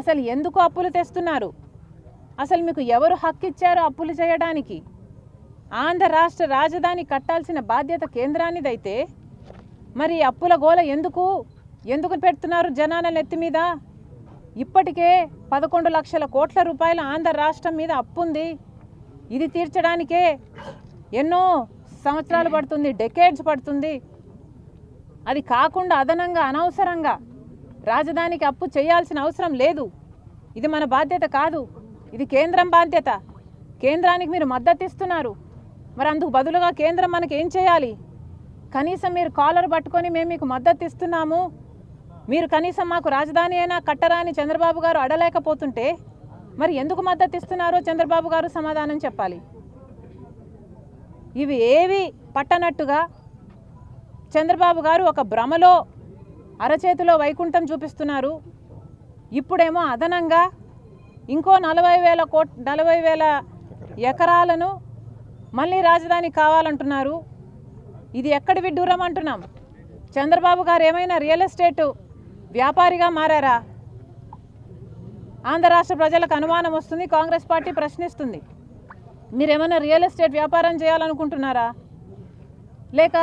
అసలు ఎందుకు అప్పులు తెస్తున్నారు? అసలు మీకు ఎవరు హక్కు ఇచ్చారు అప్పులు చేయడానికి? ఆంధ్ర రాష్ట్ర రాజధాని కట్టాల్సిన బాధ్యత కేంద్రానిదైతే మరి అప్పుల గోల ఎందుకు పెడుతున్నారు జనాల నెత్తి మీద? ఇప్పటికే 11 లక్షల కోట్ల రూపాయల ఆంధ్ర రాష్ట్రం మీద అప్పుంది. ఇది తీర్చడానికే ఎన్నో సంవత్సరాలు పడుతుంది, డెకేడ్స్ పడుతుంది. అది కాకుండా అదనంగా అనవసరంగా రాజధానికి అప్పు చేయాల్సిన అవసరం లేదు. ఇది మన బాధ్యత కాదు, ఇది కేంద్రం బాధ్యత. కేంద్రానికి మీరు మద్దతు ఇస్తున్నారు, మరి అందుకు బదులుగా కేంద్రం మనకి ఏం చేయాలి? కనీసం మీరు కాలర్ పట్టుకొని మేము మీకు మద్దతు ఇస్తున్నాము, మీరు కనీసం మాకు రాజధాని అయినా కట్టరా అని చంద్రబాబు గారు అడలేకపోతుంటే మరి ఎందుకు మద్దతు ఇస్తున్నారో చంద్రబాబు గారు సమాధానం చెప్పాలి. ఇవి ఏవి పట్టనట్టుగా చంద్రబాబు గారు ఒక భ్రమలో అరచేతిలో వైకుంఠం చూపిస్తున్నారు. ఇప్పుడేమో అదనంగా ఇంకో 40,000 ఎకరాలను మళ్ళీ రాజధాని కావాలంటున్నారు. ఇది ఎక్కడి విడ్డూరం అంటున్నాం? చంద్రబాబు గారు ఏమైనా రియల్ ఎస్టేట్ వ్యాపారిగా మారారా? ఆంధ్ర రాష్ట్ర ప్రజలకు అనుమానం వస్తుంది, కాంగ్రెస్ పార్టీ ప్రశ్నిస్తుంది. మీరేమైనా రియల్ ఎస్టేట్ వ్యాపారం చేయాలనుకుంటున్నారా, లేక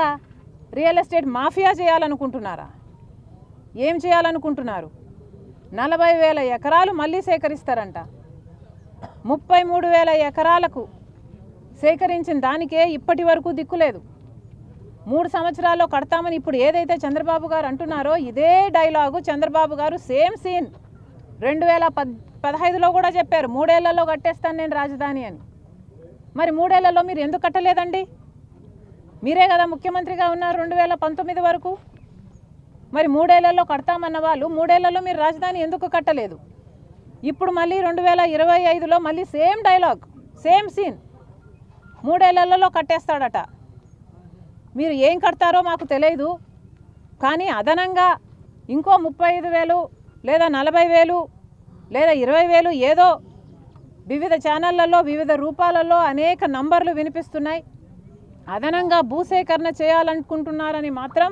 రియల్ ఎస్టేట్ మాఫియా చేయాలనుకుంటున్నారా? ఏం చేయాలనుకుంటున్నారు? 40,000 ఎకరాలు మళ్ళీ సేకరిస్తారంట. 33,000 ఎకరాలకు సేకరించిన దానికే ఇప్పటి వరకు దిక్కులేదు. 3 సంవత్సరాల్లో కడతామని ఇప్పుడు ఏదైతే చంద్రబాబు గారు అంటున్నారో ఇదే డైలాగు చంద్రబాబు గారు సేమ్ సీన్ 2015లో కూడా చెప్పారు, 3 ఏళ్లలో కట్టేస్తాను నేను రాజధాని అని. మరి 3 ఏళ్లలో మీరు ఎందుకు కట్టలేదండి? మీరే కదా ముఖ్యమంత్రిగా ఉన్నారు 2019 వరకు. మరి 3 ఏళ్లలో కడతామన్న వాళ్ళు 3 ఏళ్లలో మీరు రాజధాని ఎందుకు కట్టలేదు? ఇప్పుడు మళ్ళీ 2025లో మళ్ళీ సేమ్ డైలాగ్, సేమ్ సీన్, 3 ఏళ్లలో కట్టేస్తాడట. మీరు ఏం కడతారో మాకు తెలియదు, కానీ అదనంగా ఇంకో 35,000 లేదా 40,000 లేదా 20,000 ఏదో వివిధ ఛానళ్లలో వివిధ రూపాలలో అనేక నంబర్లు వినిపిస్తున్నాయి. అదనంగా భూసేకరణ చేయాలనుకుంటున్నారని మాత్రం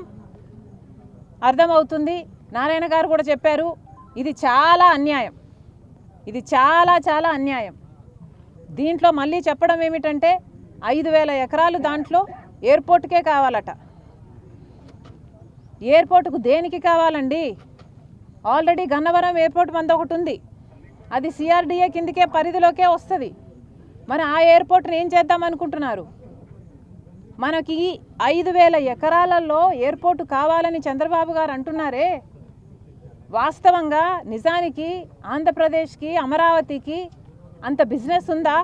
అర్థమవుతుంది. నారాయణ గారు కూడా చెప్పారు, ఇది చాలా అన్యాయం, ఇది చాలా అన్యాయం. దీంట్లో మళ్ళీ చెప్పడం ఏమిటంటే 5,000 ఎకరాలు దాంట్లో ఎయిర్పోర్ట్కే కావాలట. ఎయిర్పోర్టుకు దేనికి కావాలండి? ఆల్రెడీ గన్నవరం ఎయిర్పోర్ట్ మంది ఒకటి ఉంది, అది సిఆర్డిఏ కిందకే పరిధిలోకే వస్తుంది. మరి ఆ ఎయిర్పోర్ట్ని ఏం చేద్దాం అనుకుంటున్నారు? మనకి 5,000 ఎకరాలలో ఎయిర్పోర్టు కావాలని చంద్రబాబు గారు అంటున్నారే, వాస్తవంగా నిజానికి ఆంధ్రప్రదేశ్కి అమరావతికి అంత బిజినెస్ ఉందా?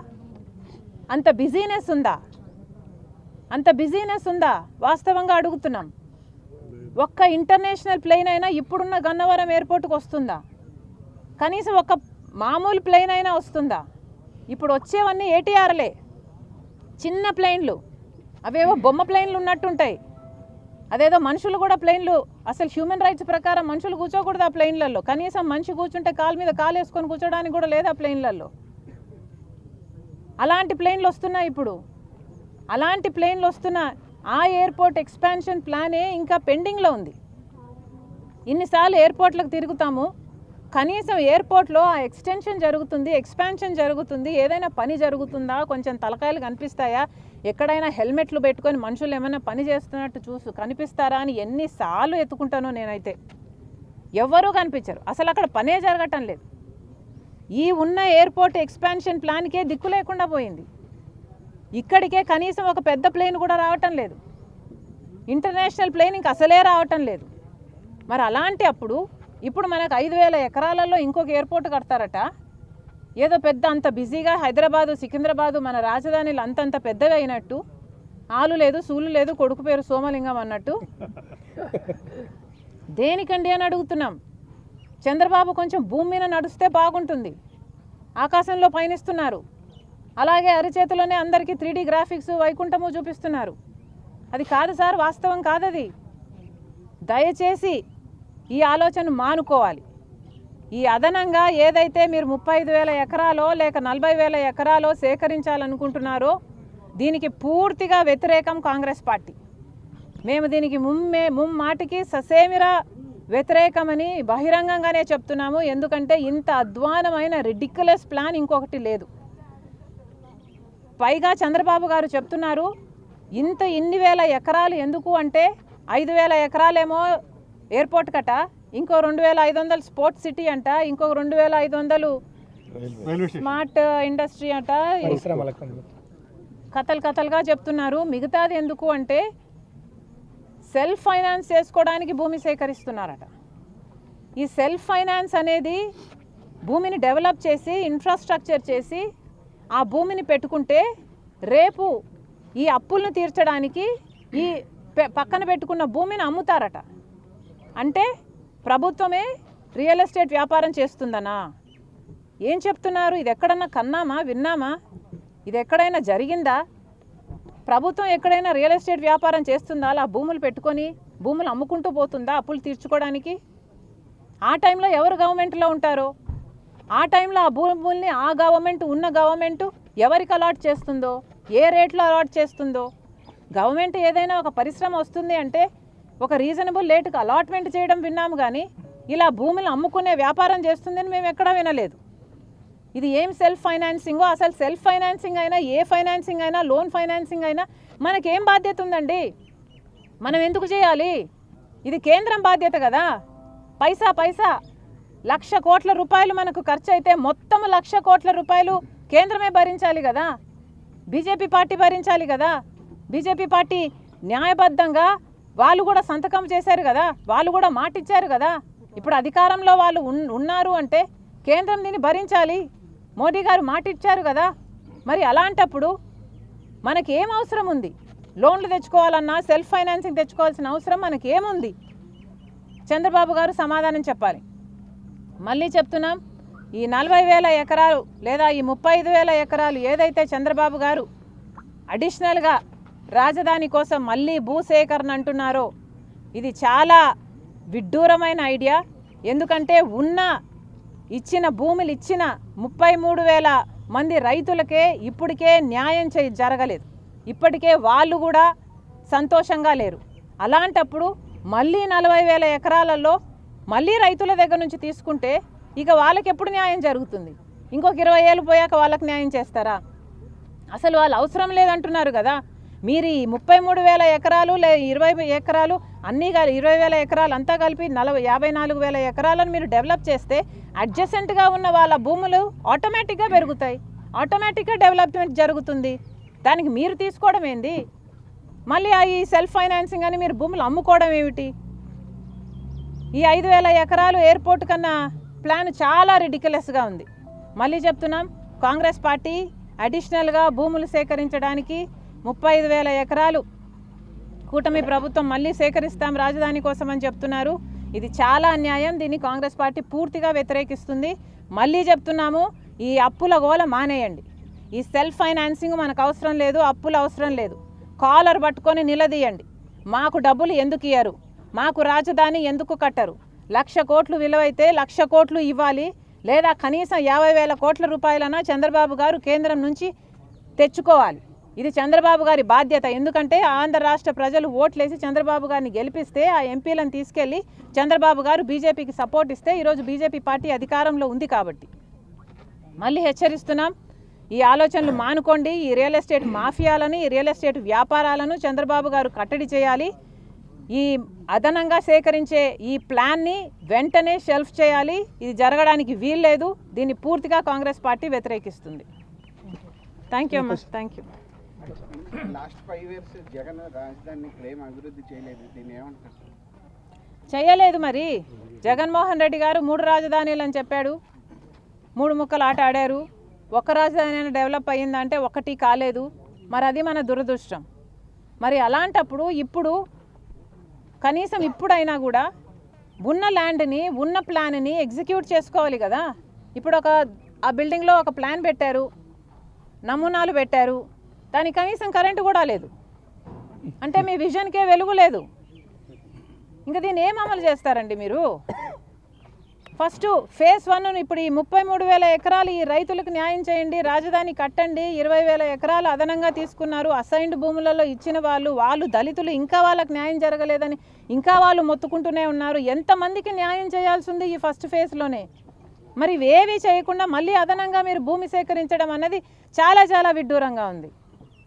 అంత బిజీనెస్ ఉందా? వాస్తవంగా అడుగుతున్నాం. ఒక్క ఇంటర్నేషనల్ ప్లేన్ అయినా ఇప్పుడున్న గన్నవరం ఎయిర్పోర్ట్కి వస్తుందా? కనీసం ఒక మామూలు ప్లేన్ అయినా వస్తుందా? ఇప్పుడు వచ్చేవన్నీ ఏటీఆర్లే, చిన్న ప్లేన్లు, అవేవో బొమ్మ ప్లేన్లు ఉన్నట్టుంటాయి. అదేదో మనుషులు కూడా ప్లేన్లు, అసలు హ్యూమన్ రైట్స్ ప్రకారం మనుషులు కూర్చోకూడదు ఆ ప్లేన్లలో. కనీసం మనిషి కూర్చుంటే కాలు మీద కాలు వేసుకొని కూర్చోడానికి కూడా లేదు ఆ ప్లేన్లలో. అలాంటి ప్లేన్లు వస్తున్నాయి ఇప్పుడు. అలాంటి ప్లేన్లు వస్తున్న ఆ ఎయిర్పోర్ట్ ఎక్స్పాన్షన్ ప్లానే ఇంకా పెండింగ్లో ఉంది. ఇన్నిసార్లు ఎయిర్పోర్ట్లకు తిరుగుతాము, కనీసం ఎయిర్పోర్ట్లో ఆ ఎక్స్టెన్షన్ జరుగుతుంది, ఎక్స్పాన్షన్ జరుగుతుంది, ఏదైనా పని జరుగుతుందా? కొంచెం తలకాయలు కనిపిస్తాయా? ఎక్కడైనా హెల్మెట్లు పెట్టుకొని మనుషులు ఏమైనా పని చేస్తున్నట్టు కనిపిస్తారా అని ఎన్నిసార్లు ఎత్తుకుంటానో నేనైతే. ఎవ్వరూ కనిపించరు, అసలు అక్కడ పనే జరగటం లేదు. ఈ ఉన్న ఎయిర్పోర్ట్ ఎక్స్పాన్షన్ ప్లాన్కే దిక్కు లేకుండా పోయింది. ఇక్కడికే కనీసం ఒక పెద్ద ప్లేన్ కూడా రావటం లేదు, ఇంటర్నేషనల్ ప్లేన్ ఇంక అసలే రావటం లేదు. మరి అలాంటి అప్పుడు ఇప్పుడు మనకు 5,000 ఎకరాలలో ఇంకొక ఎయిర్పోర్ట్ కడతారట. ఏదో పెద్ద అంత బిజీగా హైదరాబాదు సికింద్రాబాదు మన రాజధానిలు అంతంత పెద్దగా అయినట్టు, ఆలు లేదు సూలు లేదు కొడుకు పేరు సోమలింగం అన్నట్టు. దేనికండి అని అడుగుతున్నాం. చంద్రబాబు కొంచెం భూమి మీద నడుస్తే బాగుంటుంది, ఆకాశంలో పయనిస్తున్నారు. అలాగే అరిచేతిలోనే అందరికీ 3D గ్రాఫిక్స్ వైకుంఠము చూపిస్తున్నారు. అది కాదు సార్, వాస్తవం కాదది. దయచేసి ఈ ఆలోచన మానుకోవాలి. ఈ అదనంగా ఏదైతే మీరు 35,000 ఎకరాలో లేక 40,000 ఎకరాలో సేకరించాలనుకుంటున్నారో దీనికి పూర్తిగా వ్యతిరేకం కాంగ్రెస్ పార్టీ. మేము దీనికి ముమ్మాటికి ససేమిరా వ్యతిరేకమని బహిరంగంగానే చెప్తున్నాము. ఎందుకంటే ఇంత అధ్వానమైన రిడిక్యులస్ ప్లాన్ ఇంకొకటి లేదు. పైగా చంద్రబాబు గారు చెప్తున్నారు ఇన్ని వేల ఎకరాలు ఎందుకు అంటే 5,000 ఎకరాలేమో ఎయిర్పోర్ట్ కట, ఇంకో 2,500 స్పోర్ట్స్ సిటీ అంట, ఇంకో 2,500 స్మార్ట్ ఇండస్ట్రీ అంట, కథలుగా చెప్తున్నారు. మిగతాది ఎందుకు అంటే సెల్ఫ్ ఫైనాన్స్ చేసుకోవడానికి భూమి సేకరిస్తున్నారట. ఈ సెల్ఫ్ ఫైనాన్స్ అనేది భూమిని డెవలప్ చేసి ఇన్ఫ్రాస్ట్రక్చర్ చేసి ఆ భూమిని పెట్టుకుంటే రేపు ఈ అప్పులను తీర్చడానికి ఈ పక్కన పెట్టుకున్న భూమిని అమ్ముతారట. అంటే ప్రభుత్వమే రియల్ ఎస్టేట్ వ్యాపారం చేస్తుందనా? ఏం చెప్తున్నారు? ఇది ఎక్కడన్నా కన్నామా, విన్నామా? ఇది ఎక్కడైనా జరిగిందా? ప్రభుత్వం ఎక్కడైనా రియల్ ఎస్టేట్ వ్యాపారం చేస్తుందా? అలా భూములు పెట్టుకొని భూములు అమ్ముకుంటూ పోతుందా అప్పులు తీర్చుకోవడానికి? ఆ టైంలో ఎవరు గవర్నమెంట్లో ఉంటారో ఆ టైంలో ఆ భూముల్ని ఆ గవర్నమెంట్ ఉన్న గవర్నమెంట్ ఎవరికి అలాట్ చేస్తుందో, ఏ రేట్లో అలాట్ చేస్తుందో, గవర్నమెంట్ ఏదైనా ఒక పరిశ్రమ వస్తుంది అంటే ఒక రీజనబుల్ రేటుకి అలాట్మెంట్ చేయడం విన్నాము. కానీ ఇలా భూములు అమ్ముకునే వ్యాపారం చేస్తుందని మేము ఎక్కడా వినలేదు. ఇది ఏం సెల్ఫ్ ఫైనాన్సింగో, అసలు సెల్ఫ్ ఫైనాన్సింగ్ అయినా ఏ ఫైనాన్సింగ్ అయినా లోన్ ఫైనాన్సింగ్ అయినా మనకేం బాధ్యత ఉందండి? మనం ఎందుకు చేయాలి? ఇది కేంద్రం బాధ్యత కదా. పైసా 1,00,000 కోట్ల రూపాయలు మనకు ఖర్చు అయితే మొత్తం 1,00,000 కోట్ల రూపాయలు కేంద్రమే భరించాలి కదా, బీజేపీ పార్టీ భరించాలి కదా. బీజేపీ పార్టీ న్యాయబద్ధంగా వాళ్ళు కూడా సంతకం చేశారు కదా, వాళ్ళు కూడా మాట ఇచ్చారు కదా. ఇప్పుడు అధికారంలో వాళ్ళు ఉన్నారు అంటే కేంద్రం దీన్ని భరించాలి. మోడీ గారు మాట ఇచ్చారు కదా. మరి అలాంటప్పుడు మనకి ఏం అవసరం ఉంది? లోన్లు తెచ్చుకోవాలన్నా సెల్ఫ్ ఫైనాన్సింగ్ తెచ్చుకోవాల్సిన అవసరం మనకి ఏముంది? చంద్రబాబు గారు సమాధానం చెప్పాలి. మళ్ళీ చెప్తున్నాం, ఈ 40,000 ఎకరాలు లేదా ఈ 35,000 ఎకరాలు ఏదైతే చంద్రబాబు గారు అడిషనల్గా రాజధాని కోసం మళ్ళీ భూసేకరణ అంటున్నారో ఇది చాలా విడ్డూరమైన ఐడియా. ఎందుకంటే ఇచ్చిన భూములు ఇచ్చిన 33,000 మంది రైతులకే ఇప్పటికే న్యాయం జరగలేదు. ఇప్పటికే వాళ్ళు కూడా సంతోషంగా లేరు. అలాంటప్పుడు మళ్ళీ 40,000 ఎకరాలలో మళ్ళీ రైతుల దగ్గర నుంచి తీసుకుంటే ఇక వాళ్ళకి ఎప్పుడు న్యాయం జరుగుతుంది? ఇంకొక 20 ఏళ్ళు పోయాక వాళ్ళకి న్యాయం చేస్తారా? అసలు వాళ్ళు అవసరం లేదంటున్నారు కదా. మీరు ఈ 33,000 ఎకరాలు 20 ఎకరాలు అన్నీ 20,000 ఎకరాలు అంతా కలిపి 54,000 ఎకరాలను మీరు డెవలప్ చేస్తే అడ్జసెంట్గా ఉన్న వాళ్ళ భూములు ఆటోమేటిక్గా పెరుగుతాయి, ఆటోమేటిక్గా డెవలప్మెంట్ జరుగుతుంది. దానికి మీరు తీసుకోవడం ఏంది? మళ్ళీ ఈ సెల్ఫ్ ఫైనాన్సింగ్ అని మీరు భూములు అమ్ముకోవడం ఏమిటి? ఈ 5,000 ఎకరాలు ఎయిర్పోర్ట్ కన్నా ప్లాన్ చాలా రిడిక్యులస్గా ఉంది. మళ్ళీ చెప్తున్నాం, కాంగ్రెస్ పార్టీ అడిషనల్గా భూములు సేకరించడానికి 35,000 ఎకరాలు కూటమి ప్రభుత్వం మళ్ళీ సేకరిస్తాం రాజధాని కోసం అని చెప్తున్నారు. ఇది చాలా అన్యాయం. దీన్ని కాంగ్రెస్ పార్టీ పూర్తిగా వ్యతిరేకిస్తుంది. మళ్ళీ చెప్తున్నాము, ఈ అప్పుల గోల మానేయండి. ఈ సెల్ఫ్ ఫైనాన్సింగ్ మనకు అవసరం లేదు, అప్పులు అవసరం లేదు. కాలర్ పట్టుకొని నిలదీయండి. మాకు డబ్బులు ఎందుకు ఇయ్యరు? మాకు రాజధాని ఎందుకు కట్టరు? 1,00,000 కోట్లు విలువైతే 1,00,000 కోట్లు ఇవ్వాలి, లేదా కనీసం 50,000 కోట్ల రూపాయలన్నా చంద్రబాబు గారు కేంద్రం నుంచి తెచ్చుకోవాలి. ఇది చంద్రబాబు గారి బాధ్యత. ఎందుకంటే ఆంధ్ర రాష్ట్ర ప్రజలు ఓట్లేసి చంద్రబాబు గారిని గెలిపిస్తే ఆ ఎంపీలను తీసుకెళ్ళి చంద్రబాబు గారు బీజేపీకి సపోర్ట్ ఇస్తే ఈరోజు బీజేపీ పార్టీ అధికారంలో ఉంది. కాబట్టి మళ్ళీ హెచ్చరిస్తున్నాం, ఈ ఆలోచనలు మానుకోండి. ఈ రియల్ ఎస్టేట్ మాఫియాలను, ఈ రియల్ ఎస్టేట్ వ్యాపారాలను చంద్రబాబు గారు కట్టడి చేయాలి. ఈ అదనంగా సేకరించే ఈ ప్లాన్ని వెంటనే షెల్ఫ్ చేయాలి. ఇది జరగడానికి వీల్లేదు. దీన్ని పూర్తిగా కాంగ్రెస్ పార్టీ వ్యతిరేకిస్తుంది. థ్యాంక్ యూ అమ్మా. Thank you. Last 5 years Jagan రాజధాని క్లెయిమ్ అభివృద్ధి చేయలేదు, దీన్ని ఏమంటారు? చేయలేదు. మరి జగన్మోహన్ రెడ్డి గారు 3 రాజధానులు అని చెప్పాడు, 3 ముక్కలు ఆట ఆడారు. ఒక రాజధాని అయినా డెవలప్ అయ్యిందంటే ఒకటి కాలేదు. మరి అది మన దురదృష్టం. మరి అలాంటప్పుడు ఇప్పుడు కనీసం ఇప్పుడైనా కూడా ఉన్న ల్యాండ్ని, ఉన్న ప్లాన్ని ఎగ్జిక్యూట్ చేసుకోవాలి కదా. ఇప్పుడు ఆ బిల్డింగ్లో ఒక ప్లాన్ పెట్టారు, నమూనాలు పెట్టారు, దానికి కనీసం కరెంటు కూడా లేదు. అంటే మీ విజన్కే వెలుగు లేదు. ఇంకా దీన్ని ఏం అమలు చేస్తారండి మీరు? ఫస్ట్ ఫేజ్ 1 ఇప్పుడు ఈ 33,000 ఎకరాలు ఈ రైతులకు న్యాయం చేయండి, రాజధాని కట్టండి. 20,000 ఎకరాలు అదనంగా తీసుకున్నారు, అసైన్డ్ భూములలో ఇచ్చిన వాళ్ళు దళితులు, ఇంకా వాళ్ళకి న్యాయం జరగలేదని ఇంకా వాళ్ళు మొత్తుకుంటూనే ఉన్నారు. ఎంతమందికి న్యాయం చేయాల్సి ఉంది ఈ ఫస్ట్ ఫేజ్లోనే? మరి ఇవేవి చేయకుండా మళ్ళీ అదనంగా మీరు భూమి సేకరించడం అన్నది చాలా చాలా విడ్డూరంగా ఉంది.